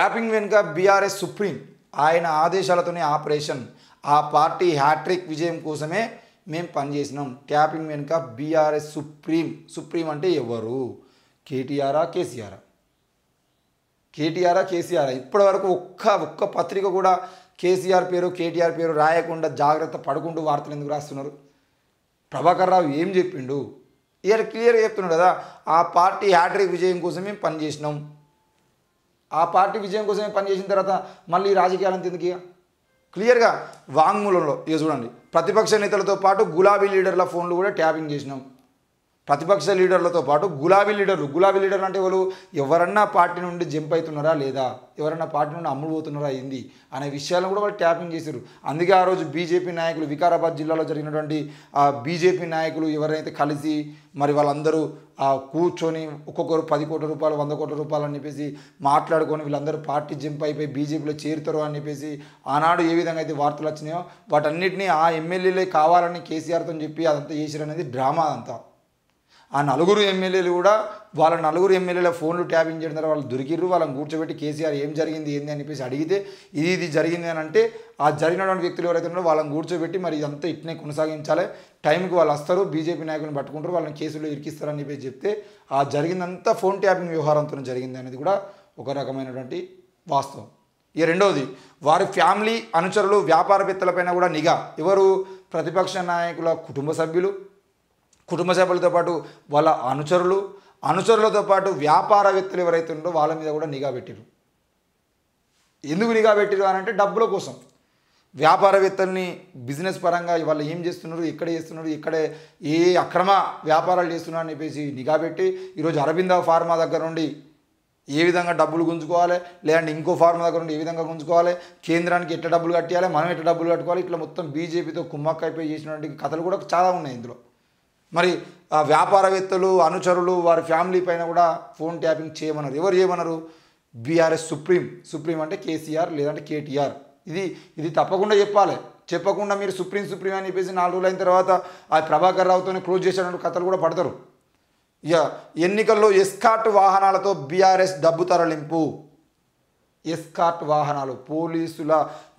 Tapping వెనుక BRS supreme ఆయన ఆదేశాలతోనే operation ఆ పార్టీ హ్యాట్రిక్ విజయం కోసమే మేము పనిచేసినాం. ట్యాపింగ్ వెనుక బీఆర్ఎస్ సుప్రీం అంటే ఎవరు? కేటీఆరా కేసీఆరా? కేటీఆరా కేసీఆరా? ఇప్పటి వరకు ఒక్క పత్రిక కూడా కేసీఆర్ పేరు కేటీఆర్ పేరు రాయకుండా జాగ్రత్త పడుకుంటూ వార్తలు ఎందుకు రాస్తున్నారు? ప్రభాకర్ రావు ఏం చెప్పిండు? ఇయర్ క్లియర్గా చెప్తున్నాడు కదా, ఆ పార్టీ హ్యాట్రిక్ విజయం కోసం మేము పనిచేసినాం. ఆ పార్టీ విజయం కోసమే పనిచేసిన తర్వాత మళ్ళీ రాజకీయాలంత ఎందుకు? ఇక క్లియర్గా వాంగ్మూలంలో ఇక చూడండి, ప్రతిపక్ష నేతలతో పాటు గులాబీ లీడర్ల ఫోన్లు కూడా ట్యాపింగ్ చేసినాం. ప్రతిపక్ష లీడర్లతో పాటు గులాబీ లీడర్లు అంటే వాళ్ళు ఎవరన్నా పార్టీ నుండి జంప్ అవుతున్నారా లేదా, ఎవరన్నా పార్టీ నుండి అమ్ముడు పోతున్నారా ఏంది అనే విషయాలను కూడా వాళ్ళు ట్యాపింగ్ చేశారు. అందుకే ఆ రోజు బీజేపీ నాయకులు వికారాబాద్ జిల్లాలో జరిగినటువంటి ఆ బీజేపీ నాయకులు ఎవరైతే కలిసి మరి వాళ్ళందరూ కూర్చొని ఒక్కొక్కరు 10 కోట్ల రూపాయలు 100 కోట్ల రూపాయలు అని చెప్పేసి మాట్లాడుకొని వీళ్ళందరూ పార్టీ జంప్ అయిపోయి బీజేపీలో చేరుతారు అని చెప్పేసి ఆనాడు ఏ విధంగా అయితే వార్తలు వచ్చినాయో వాటన్నిటినీ ఆ ఎమ్మెల్యేలే కావాలని కేసీఆర్తో చెప్పి అదంతా చేశారు అనేది డ్రామా అంతా. ఆ నలుగురు ఎమ్మెల్యేలు కూడా వాళ్ళ నలుగురు ఎమ్మెల్యేల ఫోన్లు ట్యాపింగ్ చేయడం ద్వారా వాళ్ళు దొరికిర్రు. వాళ్ళని కూర్చోబెట్టి కేసీఆర్ ఏం జరిగింది ఏంది అని చెప్పేసి అడిగితే ఇది జరిగింది అని అంటే ఆ జరిగినటువంటి వ్యక్తులు ఎవరైతే ఉన్నారో వాళ్ళని కూర్చోబెట్టి మరి ఇదంతా ఇట్నే కొనసాగించాలి, టైంకి వాళ్ళు వస్తారు, బీజేపీ నాయకులను పట్టుకుంటారు, వాళ్ళని కేసులో ఇరికిస్తారని చెప్పేసి చెప్తే ఆ జరిగిందంతా ఫోన్ ట్యాపింగ్ వ్యవహారంతో జరిగింది అనేది కూడా ఒక రకమైనటువంటి వాస్తవం. ఇక రెండవది, వారి ఫ్యామిలీ అనుచరులు వ్యాపారవేత్తలపైన కూడా నిఘా. ఎవరు? ప్రతిపక్ష నాయకుల కుటుంబ సభ్యులతో పాటు వాళ్ళ అనుచరులతో పాటు వ్యాపారవేత్తలు ఎవరైతే ఉన్నారో వాళ్ళ మీద కూడా నిఘా పెట్టారు. ఎందుకు నిఘా పెట్టారు అని అంటే డబ్బుల కోసం. వ్యాపారవేత్తల్ని బిజినెస్ పరంగా వాళ్ళు ఏం చేస్తున్నారు, ఎక్కడ ఏ అక్రమ వ్యాపారాలు చేస్తున్నారు అని చెప్పేసి నిఘా పెట్టి ఈరోజు అరబిందో ఫార్మా దగ్గర నుండి ఏ విధంగా డబ్బులు గుంజుకోవాలి, లేదంటే ఇంకో ఫార్మా దగ్గర నుండి ఏ విధంగా గుంజుకోవాలి, కేంద్రానికి ఎట్లా డబ్బులు కట్టాలి, మనం ఎట్లా డబ్బులు కట్టుకోవాలి, ఇట్లా మొత్తం బీజేపీతో కుమ్మక్కైపోయి చేసినటువంటి కథలు కూడా చాలా ఉన్నాయి ఇందులో. మరి ఆ వ్యాపారవేత్తలు అనుచరులు వారి ఫ్యామిలీ పైన కూడా ఫోన్ ట్యాపింగ్ చేయమన్నారు. ఎవరు చేయమన్నారు? బీఆర్ఎస్ సుప్రీం అంటే కేసీఆర్ లేదంటే కేటీఆర్. ఇది తప్పకుండా చెప్పాలి. చెప్పకుండా మీరు సుప్రీం అని చెప్పేసి 4 రోజులు అయిన తర్వాత ఆ ప్రభాకర్ రావుతోనే క్లోజ్ చేసినటువంటి కథలు కూడా పడతారు. ఇక ఎన్నికల్లో ఎస్కార్ట్ వాహనాలతో బీఆర్ఎస్ డబ్బు తరలింపు. ఎస్కార్ట్ వాహనాలు, పోలీసుల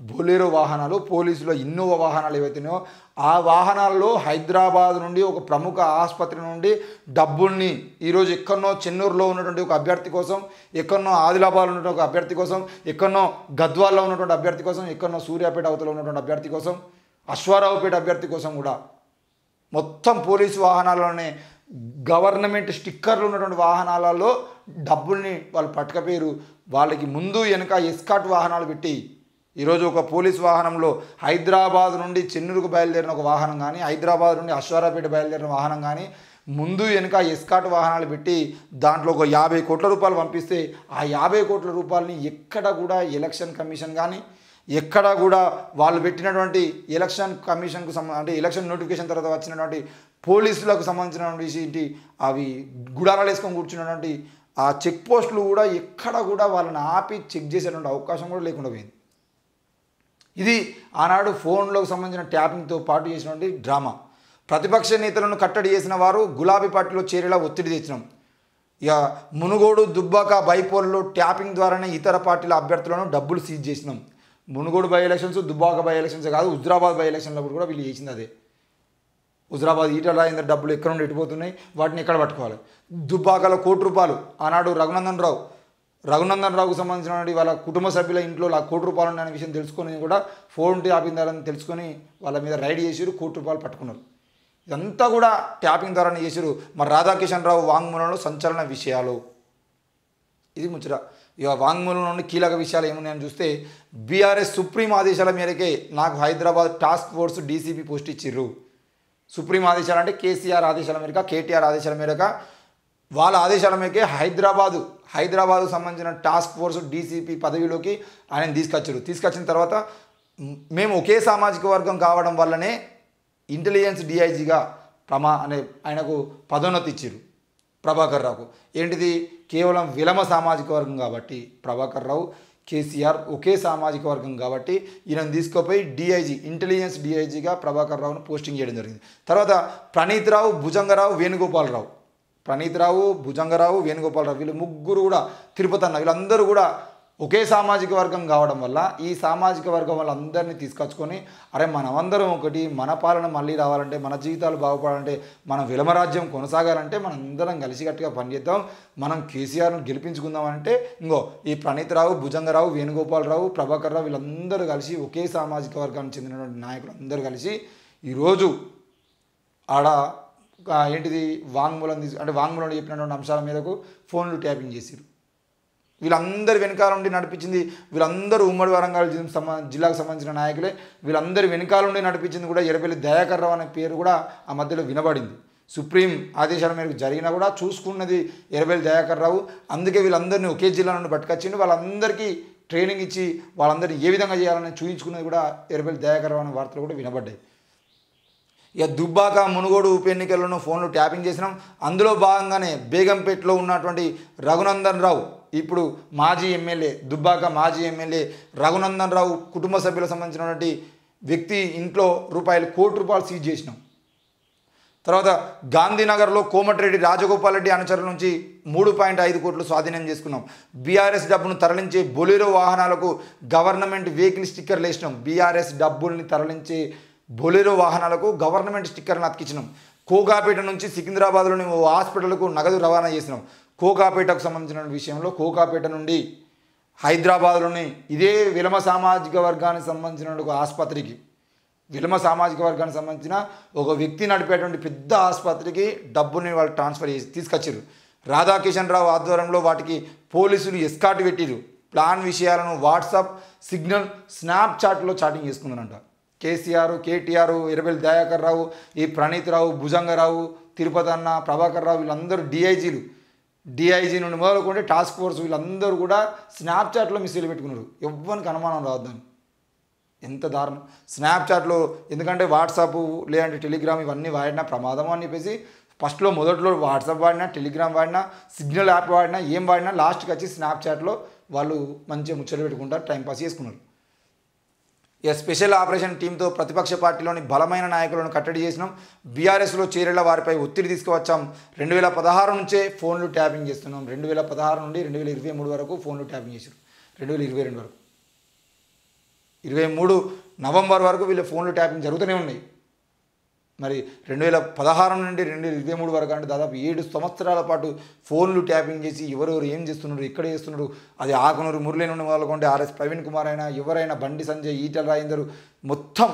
బొలెరో వాహనాలు, పోలీసుల ఇన్నోవా వాహనాలు ఏవైతున్నాయో ఆ వాహనాల్లో హైదరాబాద్ నుండి ఒక ప్రముఖ ఆసుపత్రి నుండి డబ్బుల్ని ఈరోజు ఎక్కడనో చెన్నూరులో ఉన్నటువంటి ఒక అభ్యర్థి కోసం, ఎక్కడనో ఆదిలాబాద్లో ఉన్నటువంటి ఒక అభ్యర్థి కోసం, ఎక్కడనో గద్వాల్లో ఉన్నటువంటి అభ్యర్థి కోసం, ఎక్కడనో సూర్యాపేట అవతల ఉన్నటువంటి అభ్యర్థి కోసం, అశ్వారావుపేట అభ్యర్థి కోసం కూడా మొత్తం పోలీసు వాహనాల్లోనే గవర్నమెంట్ స్టిక్కర్లు ఉన్నటువంటి వాహనాలలో డబ్బుల్ని వాళ్ళు పట్టుకపోయారు. వాళ్ళకి ముందు వెనుక ఎస్కాట్ వాహనాలు పెట్టి ఈరోజు ఒక పోలీస్ వాహనంలో హైదరాబాద్ నుండి చెన్నూరుకు బయలుదేరిన ఒక వాహనం కానీ, హైదరాబాద్ నుండి అశ్వారాపేట బయలుదేరిన వాహనం కానీ ముందు వెనుక ఎస్కాట్ వాహనాలు పెట్టి దాంట్లో ఒక 50 కోట్ల రూపాయలు పంపిస్తే ఆ 50 కోట్ల రూపాయలని ఎక్కడ కూడా ఎలక్షన్ కమిషన్ కానీ ఎక్కడ కూడా వాళ్ళు పెట్టినటువంటి ఎలక్షన్ కమిషన్కు అంటే ఎలక్షన్ నోటిఫికేషన్ తర్వాత వచ్చినటువంటి పోలీసులకు సంబంధించినటువంటి అవి గుడారాలు వేసుకొని కూర్చున్నటువంటి ఆ చెక్ పోస్టులు కూడా ఎక్కడ కూడా వాళ్ళని ఆపి చెక్ చేసేటువంటి అవకాశం కూడా లేకుండా పోయింది. ఇది ఆనాడు ఫోన్లోకి సంబంధించిన ట్యాపింగ్తో పాటు చేసినటువంటి డ్రామా. ప్రతిపక్ష నేతలను కట్టడి చేసిన వారు గులాబీ పార్టీలో చేరేలా ఒత్తిడి తెచ్చినాం. ఇక మునుగోడు దుబ్బాక బైపోల్లో ట్యాపింగ్ ద్వారానే ఇతర పార్టీల అభ్యర్థులను డబ్బులు సీజ్ చేసినాం. Munugode by elections, Dubbaka by elections కాదు, హుజరాబాద్ బై ఎలక్షన్లప్పుడు కూడా వీళ్ళు చేసింది అదే. హుజరాబాద్ ఈటల రాజేందర్ డబ్బులు ఎక్కడ నుండి ఎట్టిపోతున్నాయి, వాటిని ఎక్కడ పట్టుకోవాలి. దుబ్బాకలో 1 కోటి రూపాయలు ఆనాడు రఘునందన్ రావుకు సంబంధించినటువంటి వాళ్ళ కుటుంబ సభ్యుల ఇంట్లో 1 కోటి రూపాయలు ఉన్నాయనే విషయం తెలుసుకొని కూడా ఫోన్ ట్యాపింగ్ ద్వారా తెలుసుకొని వాళ్ళ మీద రైడ్ చేసారు, 1 కోటి రూపాయలు పట్టుకున్నారు. ఇదంతా కూడా ట్యాపింగ్ ద్వారానే చేసారు. మరి రాధాకిషన్ రావు వాంగ్మూలంలో సంచలన విషయాలు, ఇది ముచ్చట. ఇక వాంగ్మూలం నుండి కీలక విషయాలు ఏమున్నాయని చూస్తే, బీఆర్ఎస్ సుప్రీం ఆదేశాల మేరకే నాకు Hyderabad task force DCP post ఇచ్చిర్రు. సుప్రీం ఆదేశాలు అంటే కేసీఆర్ ఆదేశాల మేరకు, కేటీఆర్ ఆదేశాల మేరకు, వాళ్ళ ఆదేశాల మేరకే హైదరాబాద్కు సంబంధించిన టాస్క్ ఫోర్స్ డీసీపీ పదవిలోకి ఆయన తీసుకొచ్చిన తర్వాత మేము ఒకే సామాజిక వర్గం కావడం వల్లనే ఇంటెలిజెన్స్ డిఐజీగా ఆయనకు పదోన్నతి ఇచ్చారు ప్రభాకర్ రావుకు. ఏంటిది? కేవలం విలమ సామాజిక వర్గం కాబట్టి ప్రభాకర్ రావు కేసీఆర్ ఒకే సామాజిక వర్గం కాబట్టి ఈయనను తీసుకుపోయి డిఐజీ, ఇంటెలిజెన్స్ డిఐజీగా ప్రభాకర్ రావును పోస్టింగ్ చేయడం జరిగింది. తర్వాత ప్రణీత్ రావు, భుజంగరావు, వేణుగోపాలరావు వీళ్ళు 3 కూడా తిరుపతి అన్న వీళ్ళందరూ కూడా ఒకే సామాజిక వర్గం కావడం వల్ల ఈ సామాజిక వర్గం వాళ్ళందరినీ తీసుకొచ్చుకొని అరే మనమందరం ఒకటి, మన పాలన మళ్ళీ రావాలంటే, మన జీవితాలు బాగుపడాలంటే, మన విలమరాజ్యం కొనసాగాలంటే మనందరం కలిసికట్టుగా పనిచేద్దాం, మనం కేసీఆర్ను గెలిపించుకుందామంటే ఇంకో ఈ ప్రణీతరావు, భుజంగరావు, వేణుగోపాలరావు, ప్రభాకర్ రావు వీళ్ళందరూ కలిసి ఒకే సామాజిక వర్గానికి చెందినటువంటి నాయకులు అందరూ కలిసి ఈరోజు ఆడ ఏంటిది వాంగ్మూలం అంటే వాంగ్మూలంలో చెప్పినటువంటి అంశాల మీదకు ఫోన్లు ట్యాపింగ్ చేశారు. వీళ్ళందరి వెనకాల నుండి నడిపించింది వీళ్ళందరూ ఉమ్మడి వరంగల్ జిల్లాకు సంబంధించిన నాయకులే. వీళ్ళందరి వెనకాల నుండి నడిపించింది కూడా ఎర్రబెల్లి దయాకర్ రావు అనే పేరు కూడా ఆ మధ్యలో వినబడింది. సుప్రీం ఆదేశాల మేరకు జరిగినా కూడా చూసుకున్నది ఎర్రబెల్లి దయాకర్ రావు. అందుకే వీళ్ళందరినీ ఒకే జిల్లా నుండి పట్టుకొచ్చిండు. వాళ్ళందరికీ ట్రైనింగ్ ఇచ్చి వాళ్ళందరినీ ఏ విధంగా చేయాలని చూపించుకున్నది కూడా ఎర్రబెల్లి దయాకర్ రావు అనే వార్తలు కూడా వినబడ్డాయి. ఇక దుబ్బాక, మునుగోడు ఉప ఎన్నికలను ఫోన్లు ట్యాపింగ్ చేసినాం. అందులో భాగంగానే బేగంపేటలో ఉన్నటువంటి రఘునందన్ రావు, ఇప్పుడు మాజీ ఎమ్మెల్యే, దుబ్బాక మాజీ ఎమ్మెల్యే రఘునందన్ రావు కుటుంబ సభ్యులకు సంబంధించినటువంటి వ్యక్తి ఇంట్లో ₹1 కోటి సీజ్ చేసినాం. తర్వాత గాంధీనగర్లో కోమటిరెడ్డి రాజగోపాల్ రెడ్డి అనుచరుల నుంచి 3.5 కోట్లు స్వాధీనం చేసుకున్నాం. బీఆర్ఎస్ డబ్బును తరలించే బొలెరో వాహనాలకు గవర్నమెంట్ వెహికల్ స్టిక్కర్లు వేసినాం. బీఆర్ఎస్ డబ్బుల్ని తరలించే బొలెరో వాహనాలకు గవర్నమెంట్ స్టిక్కర్లను అతికించినాం. కోకాపేట నుంచి సికింద్రాబాద్లోని ఓ హాస్పిటల్కు నగదు రవాణా చేసినాం. కోకాపేటకు సంబంధించిన విషయంలో కోకాపేట నుండి హైదరాబాద్లోని ఇదే విలమ సామాజిక వర్గానికి సంబంధించిన ఒక ఆసుపత్రికి, విలమ సామాజిక వర్గానికి సంబంధించిన ఒక వ్యక్తి నడిపేటువంటి పెద్ద ఆసుపత్రికి డబ్బుని వాళ్ళు ట్రాన్స్ఫర్ చేసి తీసుకొచ్చారు. రాధాకిషన్ రావు ఆధ్వర్యంలో వాటికి పోలీసులు ఎస్కాట్ పెట్టిరు. ప్లాన్ విషయాలను వాట్సాప్, సిగ్నల్, స్నాప్చాట్లో చాటింగ్ చేసుకుందనంట. కేసీఆర్, కేటీఆర్, ఎర్రబెల్లి దయాకర్ రావు, ఈ ప్రణీతరావు, భుజంగరావు, తిరుపతి అన్న, ప్రభాకర్ రావు వీళ్ళందరూ డిఐజీ నుండి మొదలుకుంటే టాస్క్ ఫోర్స్ వీళ్ళందరూ కూడా స్నాప్చాట్లో మెసేజ్లు పెట్టుకున్నారు. ఎవ్వరికి అనుమానం రావద్దని. ఎంత దారుణం స్నాప్చాట్లో. ఎందుకంటే వాట్సాప్ లేదంటే టెలిగ్రామ్ ఇవన్నీ వాడినా ప్రమాదం అని చెప్పేసి ఫస్ట్లో మొదట్లో వాట్సాప్ వాడినా, టెలిగ్రామ్ వాడినా, సిగ్నల్ యాప్ వాడినా, ఏం వాడినా లాస్ట్కి వచ్చి స్నాప్చాట్లో వాళ్ళు మంచిగా ముచ్చట్లు పెట్టుకుంటారు, టైంపాస్ చేసుకున్నారు. స్పెషల్ ఆపరేషన్ టీంతో ప్రతిపక్ష పార్టీలోని బలమైన నాయకులను కట్టడి చేసినాం. బీఆర్ఎస్లో చేరేలా వారిపై ఒత్తిడి తీసుకువచ్చాం. 2016 నుంచే ఫోన్లు ట్యాపింగ్ చేస్తున్నాం. 2016 నుండి 2023 వరకు ఫోన్లు ట్యాపింగ్ చేశారు. 2022 వరకు 23 నవంబర్ వరకు వీళ్ళ ఫోన్లు ట్యాపింగ్ జరుగుతూనే ఉన్నాయి. మరి 2016 నుండి 2023 వరకు అంటే దాదాపు 7 సంవత్సరాల పాటు ఫోన్లు ట్యాపింగ్ చేసి ఎవరెవరు ఏం చేస్తున్నారు, ఎక్కడ చేస్తున్నారు, అది ఆకునూరు మురళీ నుండి మొదలుకుంటే ఆర్ఎస్ ప్రవీణ్ కుమార్ అయినా, ఎవరైనా బండి సంజయ్, ఈటల రాజేందర్, మొత్తం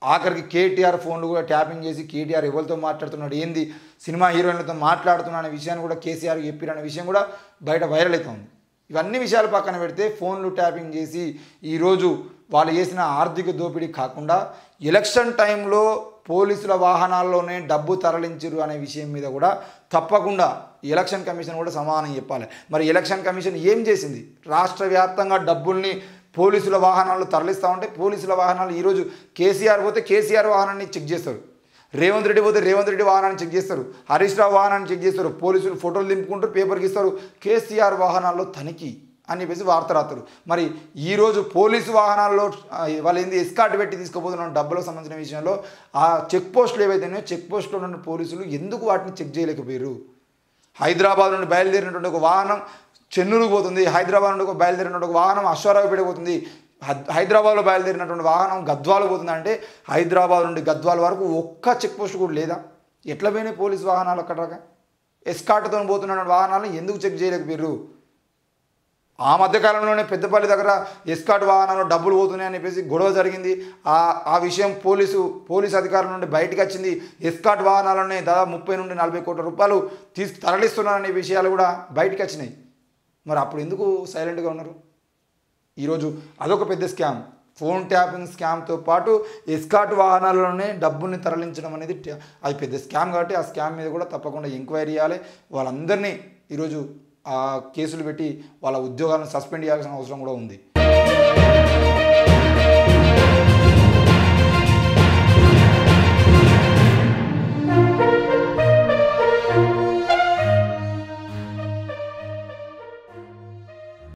ఆఖరికి కేటీఆర్ ఫోన్లు కూడా ట్యాపింగ్ చేసి కేటీఆర్ ఎవరితో మాట్లాడుతున్నాడు, ఏంది సినిమా హీరోయిన్లతో మాట్లాడుతున్నా అనే విషయాన్ని కూడా కేసీఆర్ చెప్పారనే విషయం కూడా బయట వైరల్ అవుతుంది. ఇవన్నీ విషయాలు పక్కన పెడితే ఫోన్లు ట్యాపింగ్ చేసి ఈరోజు వాళ్ళు చేసిన ఆర్థిక దోపిడీ కాకుండా ఎలక్షన్ టైంలో పోలీసుల వాహనాల్లోనే డబ్బు తరలించరు అనే విషయం మీద కూడా తప్పకుండా ఎలక్షన్ కమిషన్ కూడా సమాధానం చెప్పాలి. మరి ఎలక్షన్ కమిషన్ ఏం చేసింది? రాష్ట్ర వ్యాప్తంగా డబ్బుల్ని పోలీసుల వాహనాలు తరలిస్తూ ఉంటే పోలీసుల వాహనాలు ఈరోజు కేసీఆర్ పోతే కేసీఆర్ వాహనాన్ని చెక్ చేస్తారు, రేవంత్ రెడ్డి పోతే రేవంత్ రెడ్డి వాహనాన్ని చెక్ చేస్తారు, హరీష్ రావు వాహనాన్ని చెక్ చేస్తారు, పోలీసులు ఫోటోలు దింపుకుంటారు, పేపర్కి ఇస్తారు, కేసీఆర్ వాహనాల్లో తనిఖీ అని చెప్పేసి వార్త రాస్తారు. మరి ఈరోజు పోలీసు వాహనాల్లో వాళ్ళు ఏంది ఎస్కాట్ పెట్టి తీసుకుపోతున్న డబ్బులకు సంబంధించిన విషయంలో ఆ చెక్ పోస్టులు ఏవైతున్నాయో చెక్ పోస్టులో ఉన్న పోలీసులు ఎందుకు వాటిని చెక్ చేయలేకపోయారు? హైదరాబాద్ నుండి బయలుదేరినటువంటి ఒక వాహనం చెన్నూరుకు పోతుంది, హైదరాబాద్ నుండి బయలుదేరినటువంటి ఒక వాహనం అశ్వారావుపేట పోతుంది, హైదరాబాద్లో బయలుదేరినటువంటి వాహనం గద్వాలు పోతుంది. అంటే హైదరాబాద్ నుండి గద్వాల వరకు ఒక్క చెక్ పోస్ట్ కూడా లేదా? ఎట్లా పోయినాయి పోలీసు వాహనాలు? అక్కడ ఎస్కాట్తో పోతున్న వాహనాలను ఎందుకు చెక్ చేయలేకపోయారు? ఆ మధ్యకాలంలోనే పెద్దపల్లి దగ్గర ఎస్కాట్ వాహనాలు డబ్బులు పోతున్నాయని చెప్పేసి గొడవ జరిగింది. ఆ విషయం పోలీసు అధికారుల నుండి బయటకు వచ్చింది. ఎస్కాట్ వాహనాలనే దాదాపు 30 నుండి 40 కోట్ల రూపాయలు తరలిస్తున్నారనే విషయాలు కూడా బయటకు వచ్చినాయి. మరి అప్పుడు ఎందుకు సైలెంట్గా ఉన్నారు? ఈరోజు అదొక పెద్ద స్కామ్. ఫోన్ ట్యాపింగ్ స్కామ్తో పాటు ఎస్కాట్ వాహనాలలోనే డబ్బుని తరలించడం అనేది అది పెద్ద స్కామ్. కాబట్టి ఆ స్కామ్ మీద కూడా తప్పకుండా ఎంక్వైరీ చేయాలి. వాళ్ళందరినీ ఈరోజు కేసులు పెట్టి వాళ్ళ ఉద్యోగాలను సస్పెండ్ చేయాల్సిన అవసరం కూడా ఉంది.